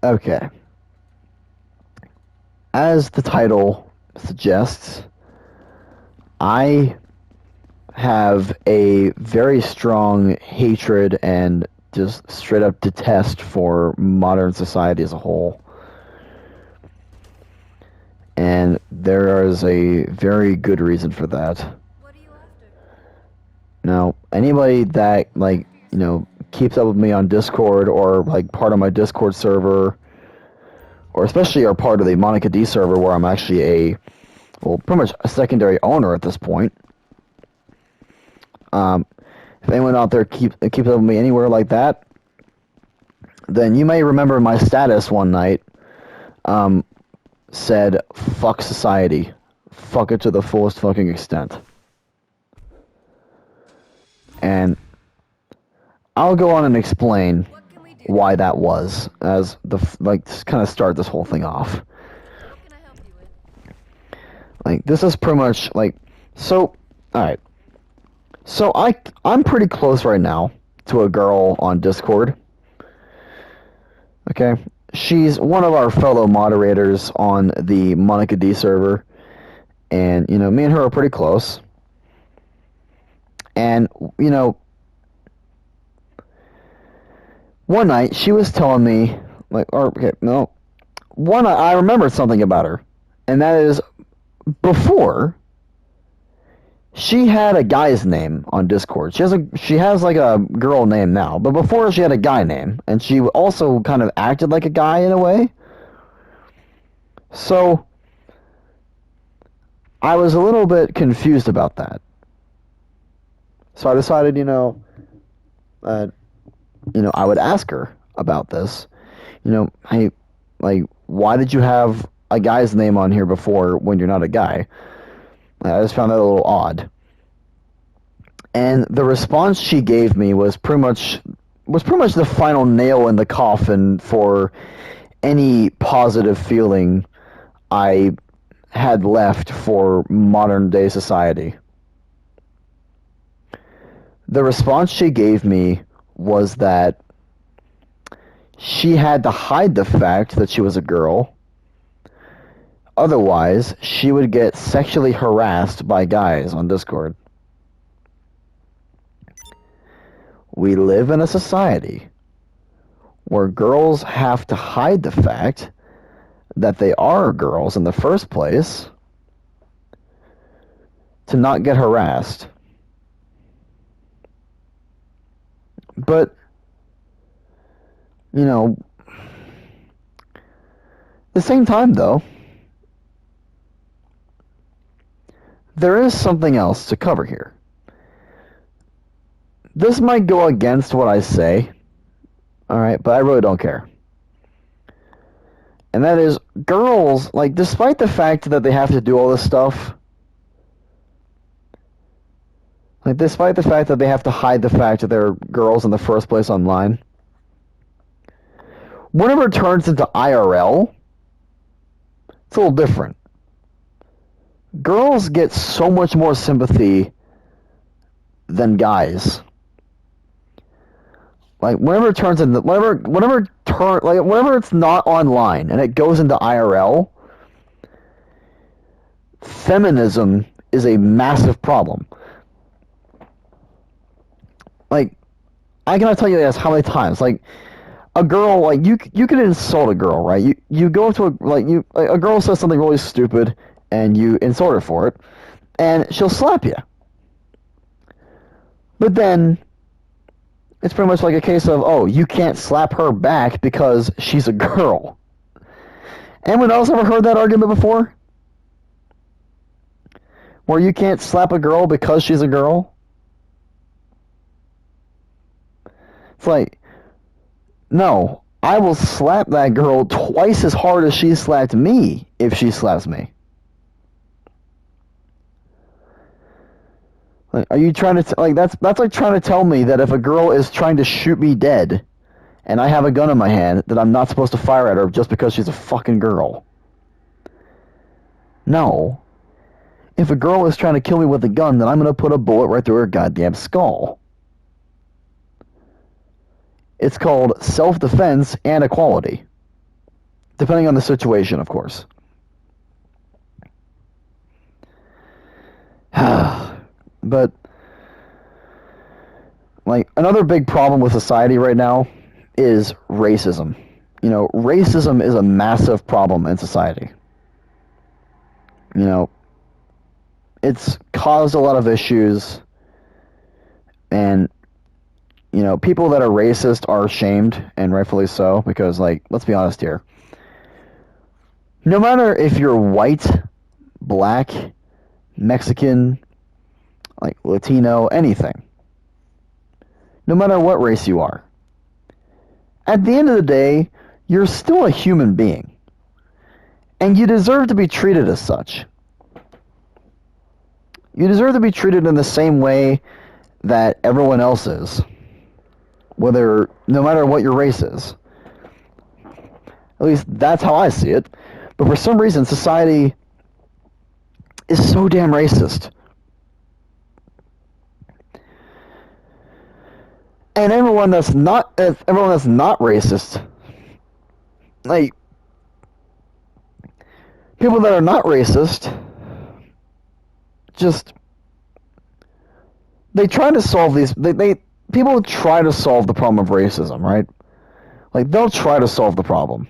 Okay. As the title suggests, I have a very strong hatred and just straight up detest for modern society as a whole. And there is a very good reason for that. What are you after? Now, anybody that, like, keeps up with me on Discord or, like, part of my Discord server, or especially are part of the Monica D server where I'm actually pretty much a secondary owner at this point. If anyone out there keeps up with me anywhere like that, then you may remember my status one night said, fuck society. Fuck it to the fullest fucking extent. And I'll go on and explain why that was, as to kind of start this whole thing off. What can I help you with? Like, this is pretty much, like, so, alright. So, I'm pretty close right now to a girl on Discord. Okay? She's one of our fellow moderators on the Monica D server. And, me and her are pretty close. And, one night she was telling me, one night I remembered something about her. And that is, before, she had a guy's name on Discord. She has like a girl name now, but before she had a guy name, and she also kind of acted like a guy in a way. So I was a little bit confused about that. So I decided, I would ask her about this. Hey, like, why did you have a guy's name on here before when you're not a guy? I just found that a little odd. And the response she gave me was pretty much the final nail in the coffin for any positive feeling I had left for modern day society. The response she gave me was that she had to hide the fact that she was a girl. Otherwise, she would get sexually harassed by guys on Discord. We live in a society where girls have to hide the fact that they are girls in the first place to not get harassed. But, at the same time, though, there is something else to cover here. This might go against what I say, alright, but I really don't care. And that is, girls, like, despite the fact that they have to do all this stuff, like, despite the fact that they have to hide the fact that they're girls in the first place online, whenever it turns into IRL, it's a little different. Girls get so much more sympathy than guys. Like, whenever it turns into, whenever it's not online and it goes into IRL, feminism is a massive problem. Like, I cannot tell you this how many times, like, a girl, like, you can insult a girl, right? You go to a girl says something really stupid, and you insult her for it, and she'll slap you. But then, it's pretty much like a case of, oh, you can't slap her back because she's a girl. Anyone else ever heard that argument before? Where you can't slap a girl because she's a girl? It's like, no, I will slap that girl twice as hard as she slapped me if she slaps me. Like, are you trying to that's like trying to tell me that if a girl is trying to shoot me dead and I have a gun in my hand that I'm not supposed to fire at her just because she's a fucking girl? No. If a girl is trying to kill me with a gun, then I'm going to put a bullet right through her goddamn skull. It's called self-defense and equality. depending on the situation, of course. But like another big problem with society right now is racism. You know, racism is a massive problem in society. You know, it's caused a lot of issues, and you know, people that are racist are ashamed, and rightfully so, because like, let's be honest here. No matter if you're white, black, Mexican, like Latino, anything, no matter what race you are, at the end of the day, you're still a human being, and you deserve to be treated as such. You deserve to be treated in the same way that everyone else is, whether no matter what your race is. At least that's how I see it. But for some reason, society is so damn racist. And everyone that's not racist, like people that are not racist, just they try to solve these. They people try to solve the problem of racism, right? Like they'll try to solve the problem,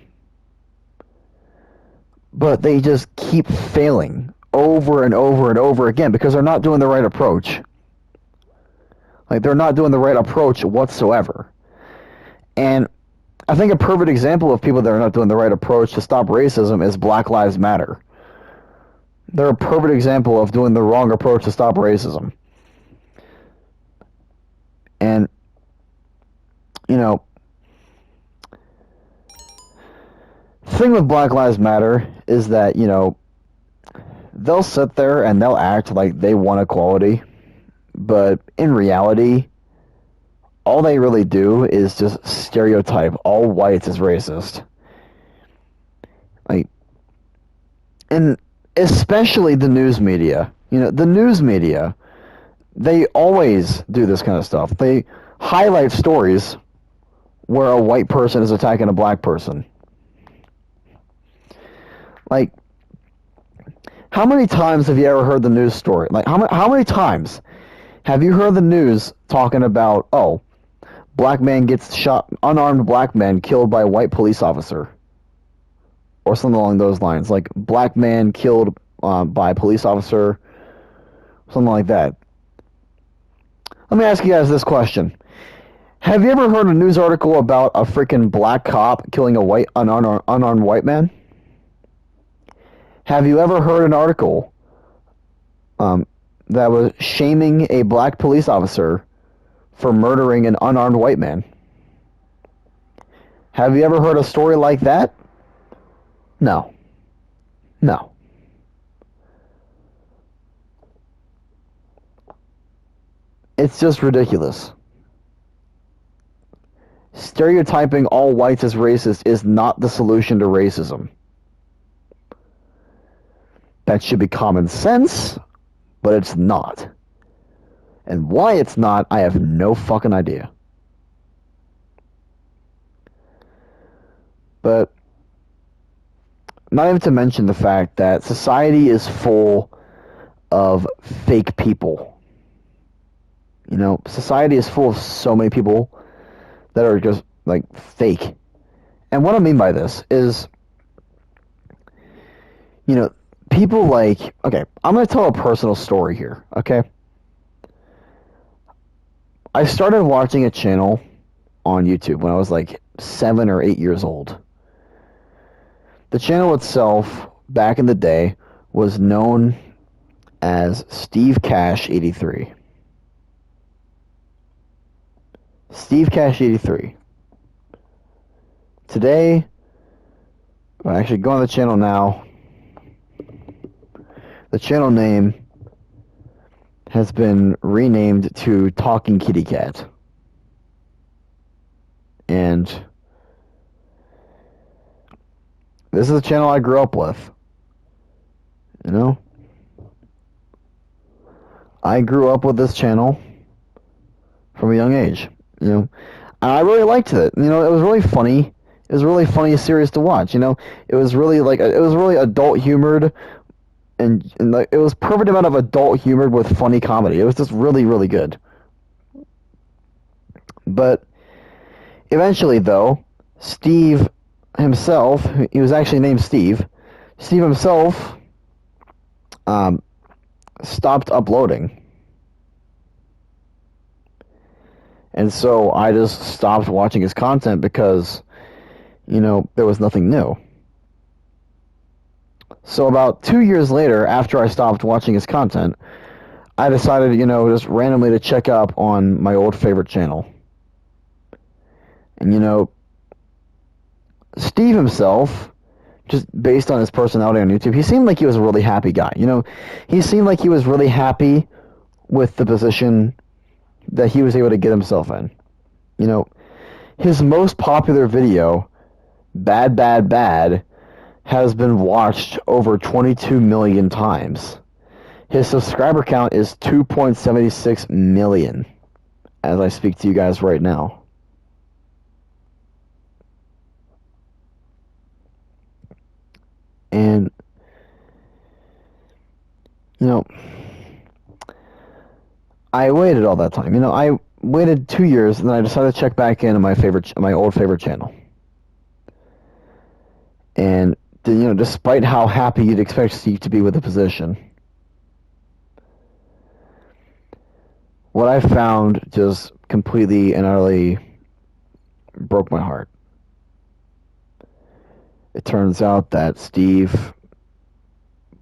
but they just keep failing over and over and over again because they're not doing the right approach. Like they're not doing the right approach whatsoever. And I think a perfect example of people that are not doing the right approach to stop racism is Black Lives Matter. They're a perfect example of doing the wrong approach to stop racism. And, you know, the thing with Black Lives Matter is that, you know, they'll sit there and they'll act like they want equality, but in reality, all they really do is just stereotype all whites as racist. Like, and especially the news media. You know, the news media, they always do this kind of stuff. They highlight stories where a white person is attacking a black person. Like, how many times have you ever heard the news story? Like, how many times have you heard the news talking about, oh, black man gets shot, unarmed black man killed by a white police officer? Or something along those lines. Like, black man killed by a police officer, something like that. Let me ask you guys this question. Have you ever heard a news article about a freaking black cop killing a white unarmed white man? Have you ever heard an article that was shaming a black police officer for murdering an unarmed white man? Have you ever heard a story like that? No. No. It's just ridiculous. Stereotyping all whites as racist is not the solution to racism. That should be common sense, but it's not. And why it's not, I have no fucking idea. But not even to mention the fact that society is full of fake people. You know, society is full of so many people that are just, like, fake. And what I mean by this is, you know, people like, okay, I'm going to tell a personal story here, okay? I started watching a channel on YouTube when I was like 7 or 8 years old. The channel itself, back in the day, was known as Steve Cash 83. Steve Cash 83. Today, I actually go on the channel now. The channel name has been renamed to Talking Kitty Cat. And this is the channel I grew up with. You know? I grew up with this channel from a young age. You know? And I really liked it. You know, it was really funny. It was a really funny series to watch. It was really it was really adult humored, and like, it was perfect amount of adult humor with funny comedy. It was just really really good. But eventually, though, Steve himself, he was actually named Steve. Steve himself um, stopped uploading, and so I just stopped watching his content because there was nothing new. So about 2 years later, after I stopped watching his content, I decided, just randomly to check up on my old favorite channel. And, Steve himself, just based on his personality on YouTube, he seemed like he was a really happy guy. He seemed like he was really happy with the position that he was able to get himself in. You know, his most popular video, Bad, Bad, Bad, has been watched over 22 million times. His subscriber count is 2.76 million as I speak to you guys right now. And, you know, I waited all that time. I waited 2 years, and then I decided to check back in on my old favorite channel. And, despite how happy you'd expect Steve to be with the position, what I found just completely and utterly broke my heart. It turns out that Steve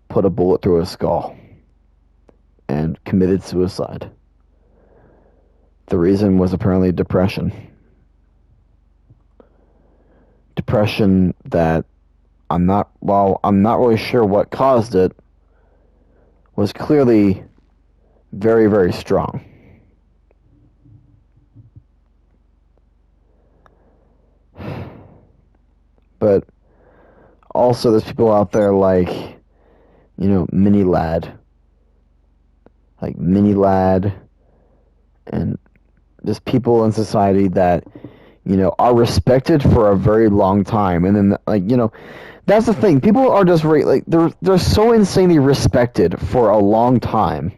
put a bullet through his skull and committed suicide. The reason was apparently depression. Depression that I'm not really sure what caused it, was clearly very, very strong. But also there's people out there like, Mini Lad. Like Mini Lad, and just people in society that, are respected for a very long time. And then, that's the thing. People are just they're so insanely respected for a long time.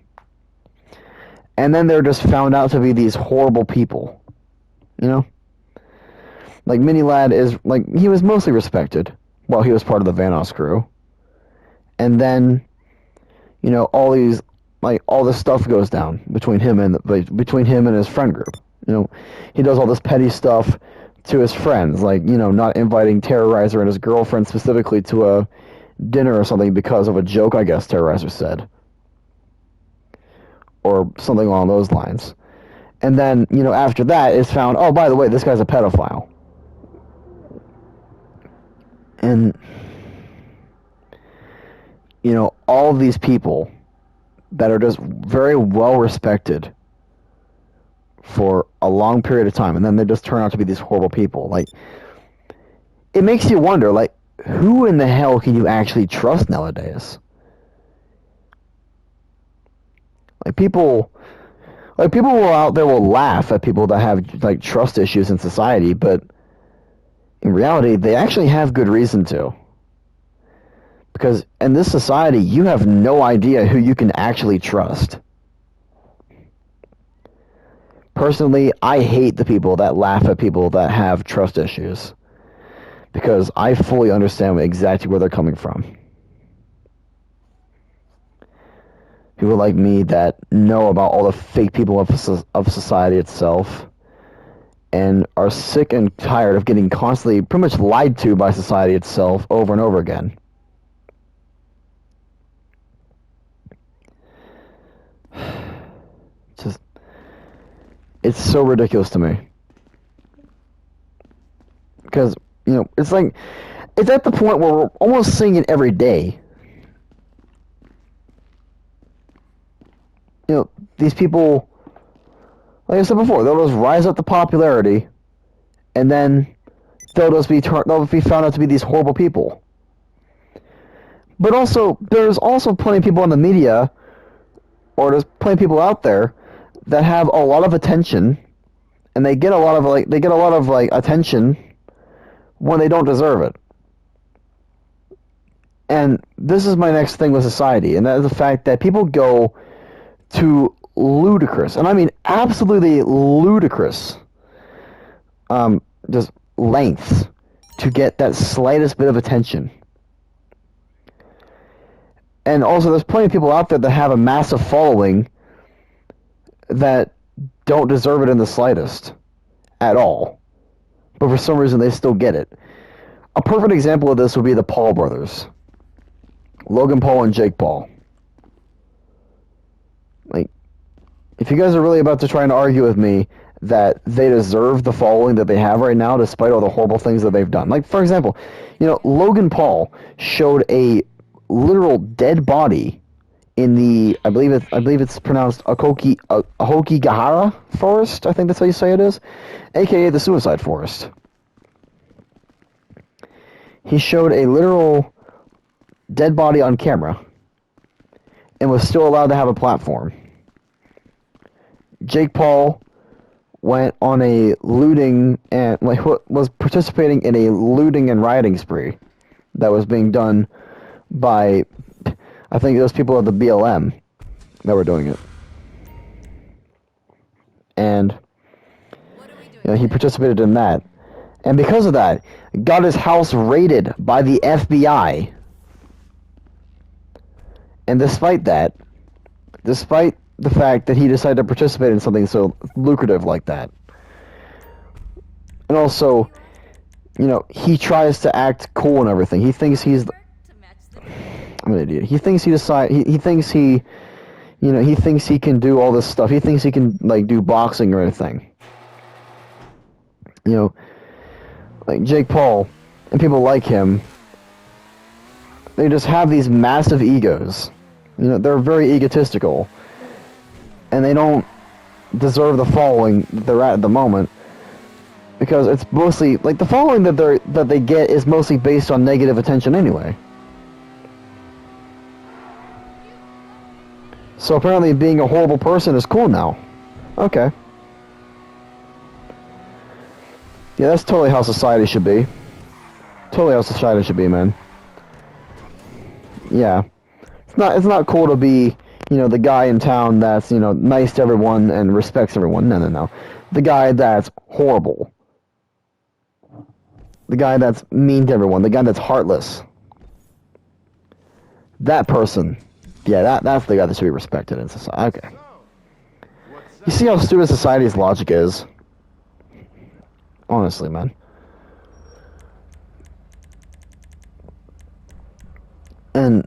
And then they're just found out to be these horrible people. Like Mini Lad is he was mostly respected while he was part of the Vanoss crew. And then, all this stuff goes down between him and his friend group. He does all this petty stuff to his friends, not inviting Terrorizer and his girlfriend specifically to a dinner or something because of a joke, I guess Terrorizer said, or something along those lines. And then, after that, it's found, oh, by the way, this guy's a pedophile. And, all of these people that are just very well respected for a long period of time, and then they just turn out to be these horrible people. It makes you wonder, who in the hell can you actually trust nowadays? People out there will laugh at people that have trust issues in society, but in reality, they actually have good reason to. Because in this society, you have no idea who you can actually trust. Personally, I hate the people that laugh at people that have trust issues, because I fully understand exactly where they're coming from. People like me that know about all the fake people of society itself, and are sick and tired of getting constantly pretty much lied to by society itself over and over again. It's so ridiculous to me. Because, it's at the point where we're almost seeing it every day. These people, like I said before, they'll just rise up to popularity, and then they'll be found out to be these horrible people. But also, there's also plenty of people in the media, or there's plenty of people out there that have a lot of attention, and they get a lot of attention when they don't deserve it. And this is my next thing with society, and that is the fact that people go to ludicrous, and I mean absolutely ludicrous, just lengths to get that slightest bit of attention. And also, there's plenty of people out there that have a massive following that don't deserve it in the slightest at all. But for some reason, they still get it. A perfect example of this would be the Paul brothers. Logan Paul and Jake Paul. Like, if you guys are really about to try and argue with me that they deserve the following that they have right now despite all the horrible things that they've done. Like, for example, Logan Paul showed a literal dead body in the, I believe it's pronounced Ahokigahara forest, I think that's how you say it is, aka the suicide forest. He showed a literal dead body on camera and was still allowed to have a platform. Jake Paul went on a looting and was participating in a looting and rioting spree that was being done by, I think, those people of the BLM that were doing it. And he participated in that. And because of that, got his house raided by the FBI. And despite that, despite the fact that he decided to participate in something so lucrative like that, and also, he tries to act cool and everything. He thinks he's... I'm an idiot. He thinks he thinks he can do all this stuff. He thinks he can, do boxing or anything. Like Jake Paul and people like him, they just have these massive egos. They're very egotistical. And they don't deserve the following they're at the moment. Because it's mostly, the following that they get is mostly based on negative attention anyway. So apparently being a horrible person is cool now. Okay. Yeah, that's totally how society should be. Totally how society should be, man. Yeah. It's not cool to be, the guy in town that's, nice to everyone and respects everyone. No. The guy that's horrible. The guy that's mean to everyone. The guy that's heartless. That person. Yeah, that's the guy that should be respected in society. Okay. You see how stupid society's logic is? Honestly, man. And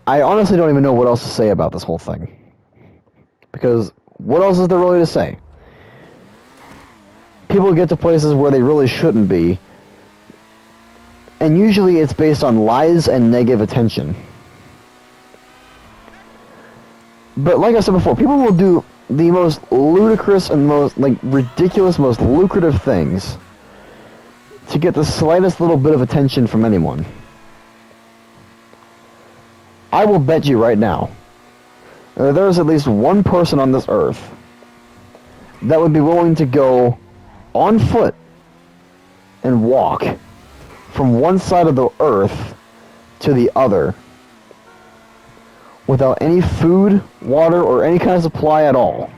I honestly don't even know what else to say about this whole thing. Because what else is there really to say? People get to places where they really shouldn't be. And usually it's based on lies and negative attention. But like I said before, people will do the most ludicrous and most, ridiculous, most lucrative things to get the slightest little bit of attention from anyone. I will bet you right now, there's at least one person on this earth that would be willing to go on foot and walk from one side of the earth to the other without any food, water, or any kind of supply at all.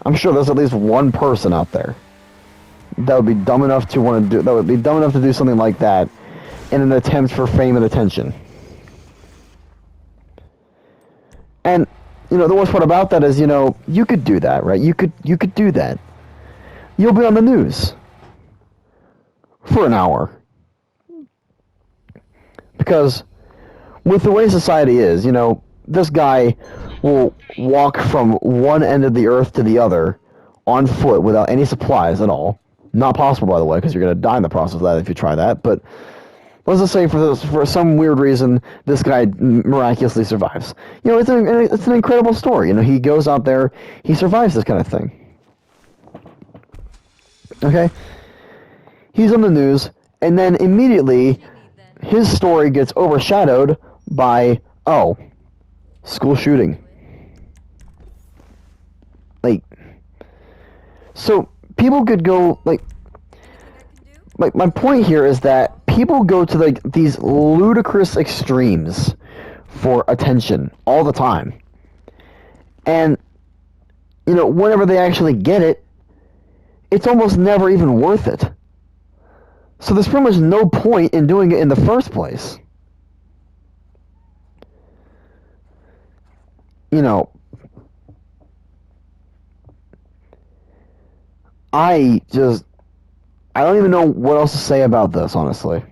I'm sure there's at least one person out there that would be dumb enough to do something like that in an attempt for fame and attention. And the worst part about that is, you could do that, right? You could do that. You'll be on the news for an hour. Because with the way society is, this guy will walk from one end of the earth to the other on foot without any supplies at all. Not possible, by the way, because you're going to die in the process of that if you try that. But let's just say for some weird reason, this guy miraculously survives. It's an incredible story. He goes out there, he survives this kind of thing. Okay? He's on the news, and then immediately his story gets overshadowed by, school shooting. Like, so people could go like Anything I can do? my point here is that people go to like these ludicrous extremes for attention all the time. And whenever they actually get it, it's almost never even worth it. So there's pretty much no point in doing it in the first place. You know, I just I don't even know what else to say about this, honestly.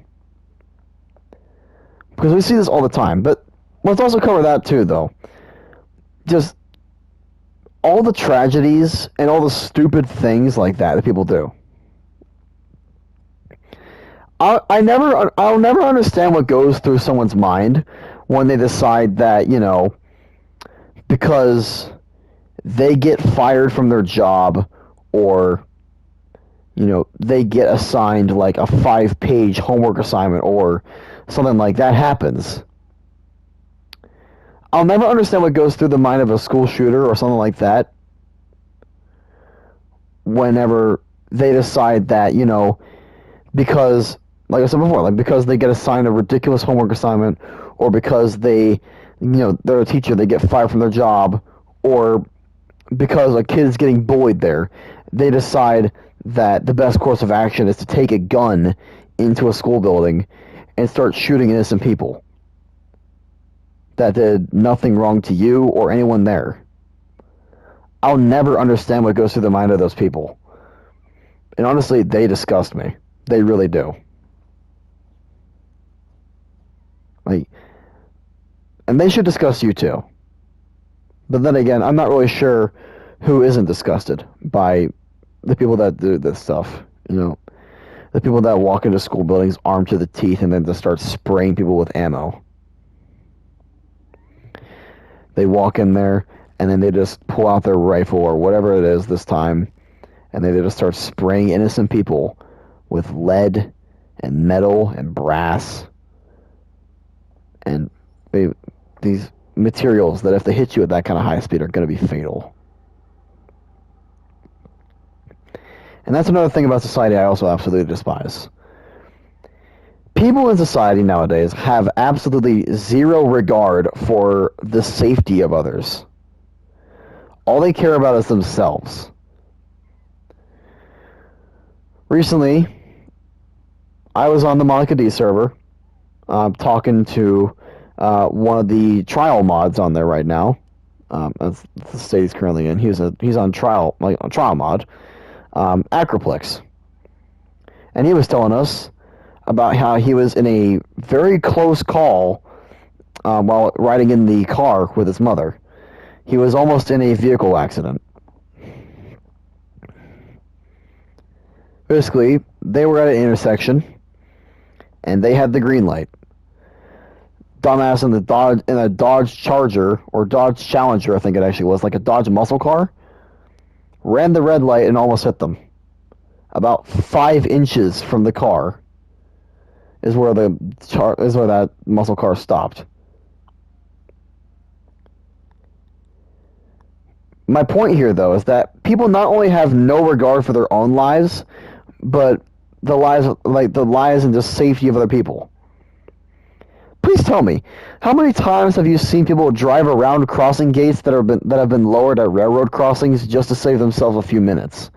Because we see this all the time, but let's also cover that too, though. Just all the tragedies and all the stupid things like that people do. I'll never understand what goes through someone's mind when they decide that, because they get fired from their job or, they get assigned like a 5-page homework assignment or something like that happens. I'll never understand what goes through the mind of a school shooter or something like that whenever they decide that, because, like I said before, like because they get assigned a ridiculous homework assignment or because they're a teacher, they get fired from their job, or because a kid's getting bullied there, they decide that the best course of action is to take a gun into a school building and start shooting innocent people that did nothing wrong to you or anyone there. I'll never understand what goes through the mind of those people. And honestly, they disgust me. They really do. Like, and they should disgust you too. But then again, I'm not really sure who isn't disgusted by the people that do this stuff. The people that walk into school buildings armed to the teeth and then just start spraying people with ammo. They walk in there and then they just pull out their rifle or whatever it is this time, and they just start spraying innocent people with lead and metal and brass and these materials that if they hit you at that kind of high speed are going to be fatal. And that's another thing about society I also absolutely despise. People in society nowadays have absolutely zero regard for the safety of others. All they care about is themselves. Recently, I was on the Monica D server talking to one of the trial mods on there right now. That's the state he's currently in. He's on trial, like a trial mod, Acroplex, and he was telling us about how he was in a very close call while riding in the car with his mother. He was almost in a vehicle accident. Basically, they were at an intersection, and they had the green light. Dumbass in a Dodge Charger or Dodge Challenger, I think it actually was, like a Dodge muscle car, ran the red light and almost hit them. About 5 inches from the car is where that muscle car stopped. My point here, though, is that people not only have no regard for their own lives, but the lives and just safety of other people. Please tell me, how many times have you seen people drive around crossing gates that have been lowered at railroad crossings just to save themselves a few minutes?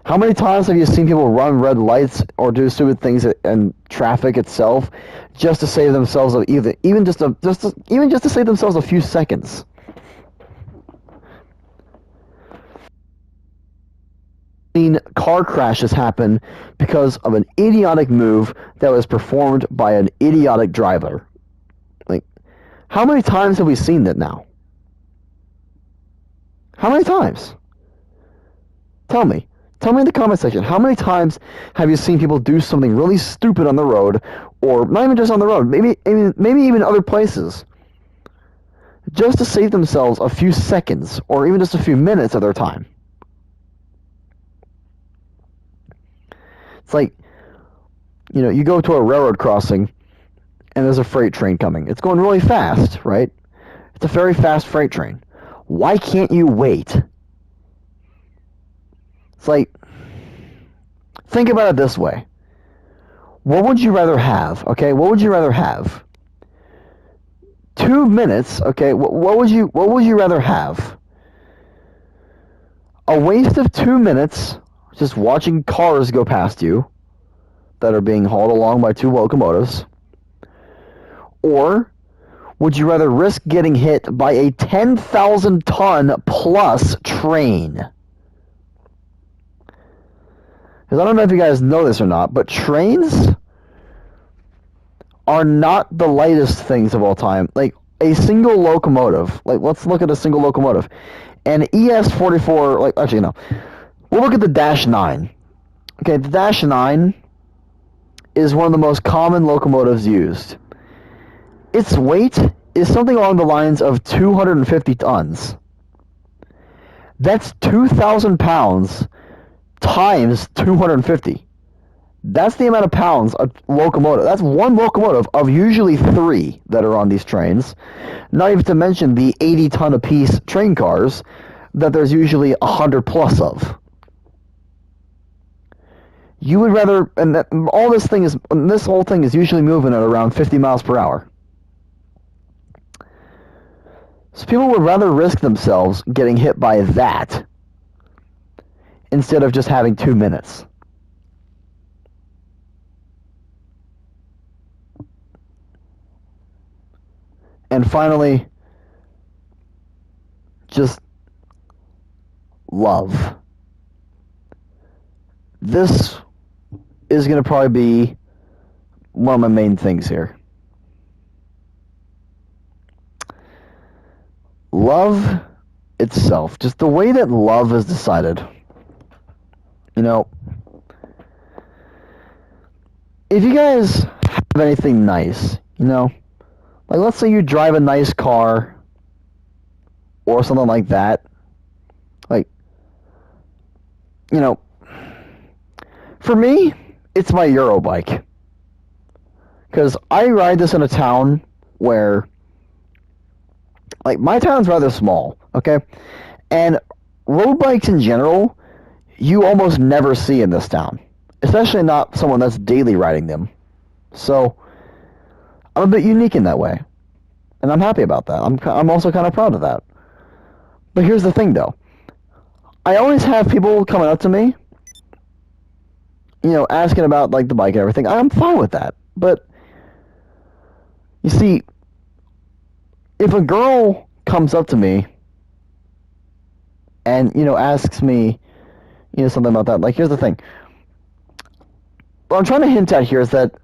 How many times have you seen people run red lights or do stupid things in traffic itself just to save themselves even just to save themselves a few seconds? Seen car crashes happen because of an idiotic move that was performed by an idiotic driver. Like, how many times have we seen that now? How many times? Tell me. Tell me in the comment section, how many times have you seen people do something really stupid on the road, or not even just on the road, maybe even other places, just to save themselves a few seconds, or even just a few minutes of their time? It's like, you go to a railroad crossing, and there's a freight train coming. It's going really fast, right? It's a very fast freight train. Why can't you wait It's like, think about it this way. What would you rather have? Okay, what would you rather have? 2 minutes. Okay, what would you rather have? A waste of 2 minutes just watching cars go past you that are being hauled along by two locomotives, or would you rather risk getting hit by a 10,000 ton plus train? Because I don't know if you guys know this or not, but trains are not the lightest things of all time. Like a single locomotive, like let's look at a single locomotive. An ES-44, like actually no. We'll look at the Dash 9. Okay, the Dash 9 is one of the most common locomotives used. Its weight is something along the lines of 250 tons. That's 2,000 pounds times 250. That's the amount of pounds a locomotive. That's one locomotive of usually 3 that are on these trains. Not even to mention the 80-ton apiece train cars that there's usually 100 plus of. You would rather, and that, all this thing is, this whole thing is usually moving at around 50 miles per hour. So people would rather risk themselves getting hit by that instead of just having 2 minutes. And finally, just love. This is going to probably be one of my main things here. Love itself, just the way that love is decided. You know, if you guys have anything nice, you know, like let's say you drive a nice car or something like that, like, you know, for me, it's my Euro bike. Because I ride this in a town where, like, my town's rather small, okay? And road bikes in general, you almost never see in this town. Especially not someone that's daily riding them. So, I'm a bit unique in that way. And I'm happy about that. I'm also kind of proud of that. But here's the thing, though. I always have people coming up to me, you know, asking about, like, the bike and everything. I'm fine with that. But, you see, if a girl comes up to me and, you know, asks me, you know, something about that, like, here's the thing. What I'm trying to hint at here is that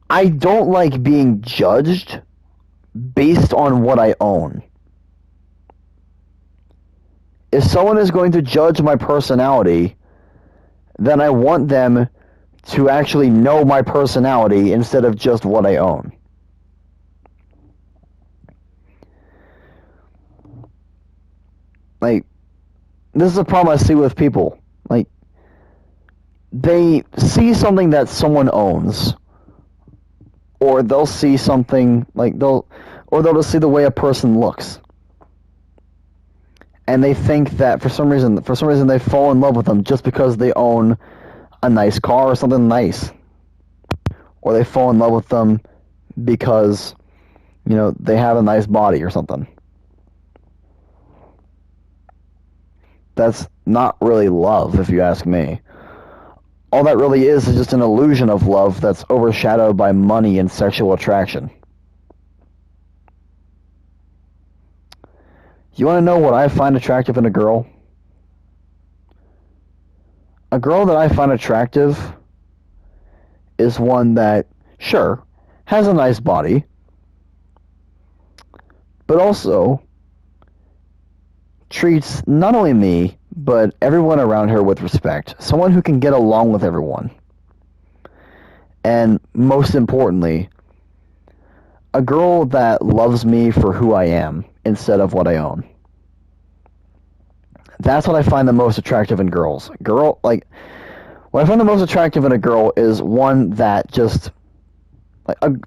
I don't like being judged based on what I own. If someone is going to judge my personality, then I want them to actually know my personality instead of just what I own. Like, this is a problem I see with people. Like, they see something that someone owns, or they'll see something, like, they'll just see the way a person looks. And they think that for some reason they fall in love with them just because they own a nice car or something nice. Or they fall in love with them because, you know, they have a nice body or something. That's not really love, if you ask me. All that really is just an illusion of love that's overshadowed by money and sexual attraction. You want to know what I find attractive in a girl? A girl that I find attractive is one that, sure, has a nice body, but also treats not only me, but everyone around her with respect. Someone who can get along with everyone. And most importantly, a girl that loves me for who I am instead of what I own. That's what I find the most attractive in girls. What I find the most attractive in a girl is one that just,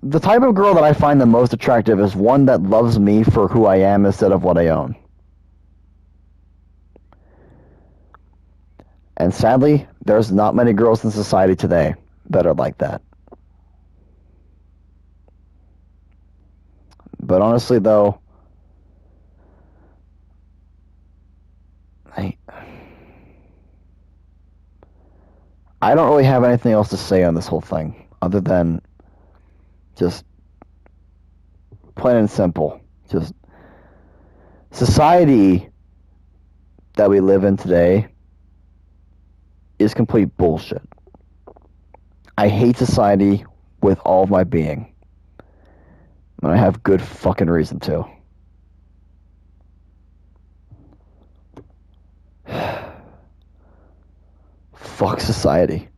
the type of girl that I find the most attractive is one that loves me for who I am instead of what I own. And sadly, there's not many girls in society today that are like that. But honestly, though, I, I don't really have anything else to say on this whole thing other than just plain and simple. Just society that we live in today is complete bullshit. I hate society with all of my being. And I have good fucking reason to. Fuck society.